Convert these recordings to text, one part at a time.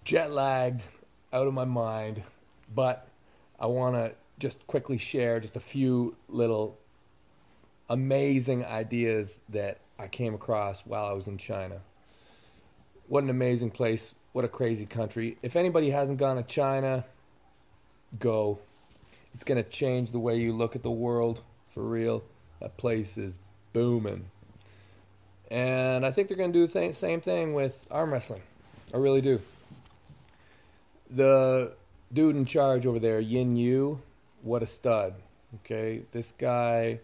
jet lagged, out of my mind, but I want to just quickly share just a few little amazing ideas that I came across while I was in China. What an amazing place. What a crazy country. If anybody hasn't gone to China, go. It's going to change the way you look at the world for real. That place is booming. And I think they're going to do the same thing with arm wrestling. I really do. The dude in charge over there, Yin Yu, what a stud. Okay, this guy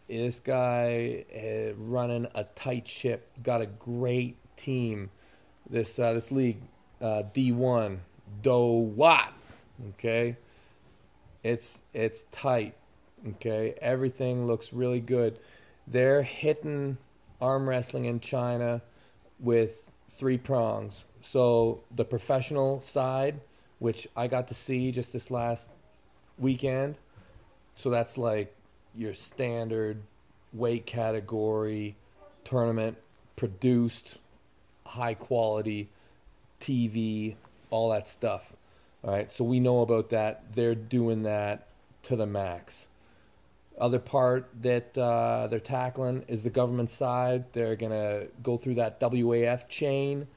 running a tight ship. Got a great team. This league, D1, Do What? Okay, it's tight. Okay, everything looks really good. They're hitting arm wrestling in China with three prongs. So the professional side, which I got to see just this last weekend. So that's like your standard weight category tournament, produced, high quality TV, all that stuff. All right, so we know about that. They're doing that to the max. Other part that they're tackling is the government side. They're going to go through that WAF chain.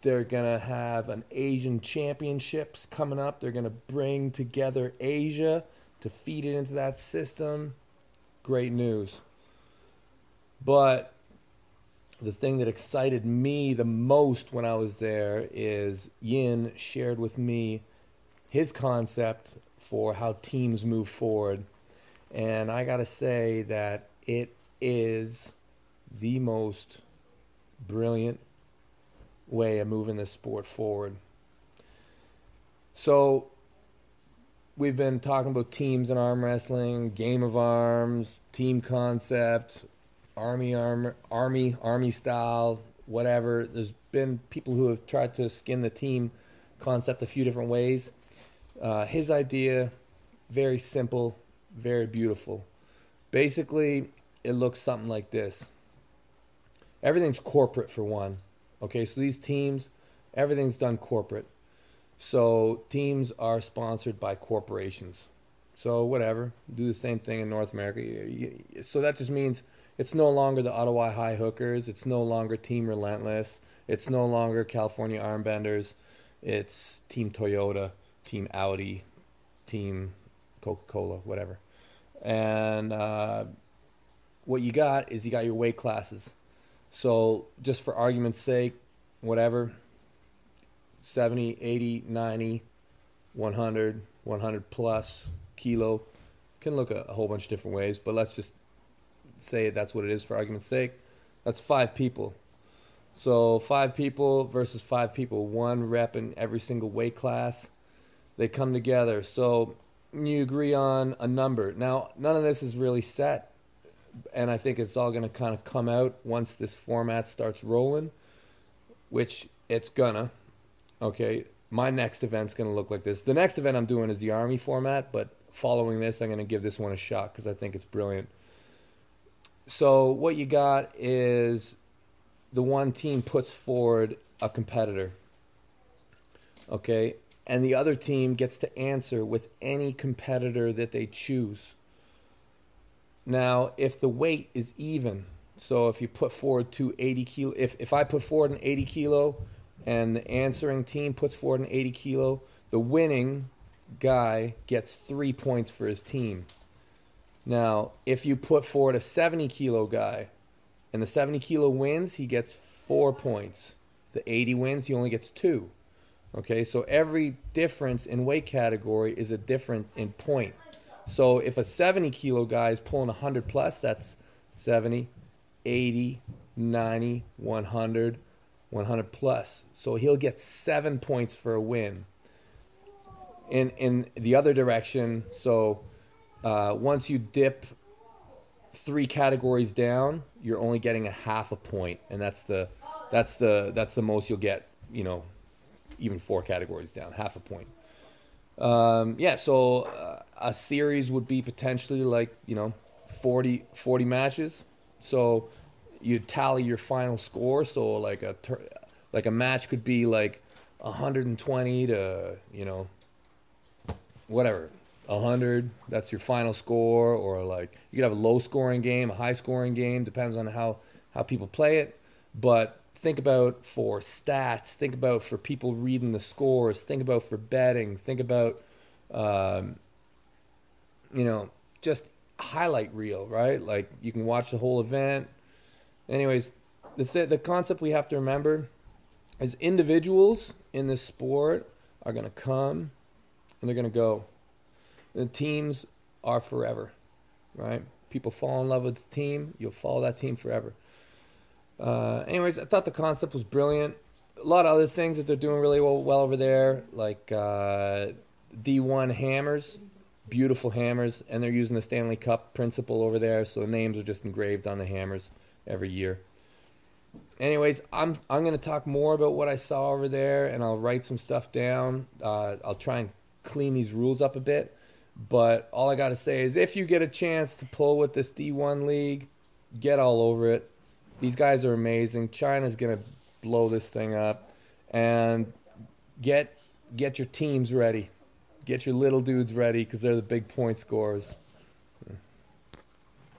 They're going to have an Asian championships coming up. They're going to bring together Asia to feed it into that system. Great news. But the thing that excited me the most when I was there is Yin shared with me his concept for how teams move forward. And I got to say that it is the most brilliant way of moving this sport forward. So we've been talking about teams in arm wrestling, game of arms, team concept, army style, whatever. There's been people who have tried to skin the team concept a few different ways. His idea, very simple, very beautiful. Basically, it looks something like this. Everything's corporate for one. Okay, so these teams, everything's done corporate. So teams are sponsored by corporations. So whatever, do the same thing in North America. So that just means it's no longer the Ottawa High Hookers. It's no longer Team Relentless. It's no longer California Armbenders. It's Team Toyota, Team Audi, Team Coca-Cola, whatever. And what you got is you got your weight classes. So just for argument's sake, whatever, 70, 80, 90, 100, 100 plus kilo. Can look a whole bunch of different ways, but let's just say that's what it is for argument's sake. That's 5 people. So 5 people versus 5 people, one rep in every single weight class. They come together. So you agree on a number. Now, none of this is really set, and I think it's all going to kind of come out once this format starts rolling, which it's gonna. Okay, my next event's going to look like this. The next event I'm doing is the Army format, but following this, I'm going to give this one a shot because I think it's brilliant. So what you got is the one team puts forward a competitor, okay, and the other team gets to answer with any competitor that they choose. Now, if the weight is even, so if you put forward 280 kilo, if I put forward an 80 kilo and the answering team puts forward an 80 kilo, the winning guy gets 3 points for his team. Now, if you put forward a 70 kilo guy and the 70 kilo wins, he gets 4 points. The 80 wins, he only gets 2. Okay, so every difference in weight category is a different in point. So if a 70 kilo guy is pulling 100 plus, that's 70, 80, 90, 100, 100 plus. So he'll get 7 points for a win. In the other direction, so once you dip 3 categories down, you're only getting a half a point, and that's the most you'll get. You know, even 4 categories down, half a point. So a series would be potentially like 40 matches. So you tally your final score. So like a match could be like 120 to, whatever, 100. That's your final score. Or like you could have a low scoring game, a high scoring game, depends on how people play it. But think about for stats, think about for people reading the scores, think about for betting, think about, um, just highlight reel, right? Like you can watch the whole event. Anyways, the concept we have to remember is individuals in this sport are going to come and they're going to go. The teams are forever, right? People fall in love with the team, you'll follow that team forever. Anyways, I thought the concept was brilliant. A lot of other things that they're doing really well over there, like D1 hammers, beautiful hammers, and they're using the Stanley Cup principle over there, so the names are just engraved on the hammers every year. Anyways, I'm going to talk more about what I saw over there, and I'll write some stuff down. I'll try and clean these rules up a bit. But all I got to say is if you get a chance to pull with this D1 league, get all over it. These guys are amazing. China's going to blow this thing up. And get your teams ready. Get your little dudes ready because they're the big point scorers.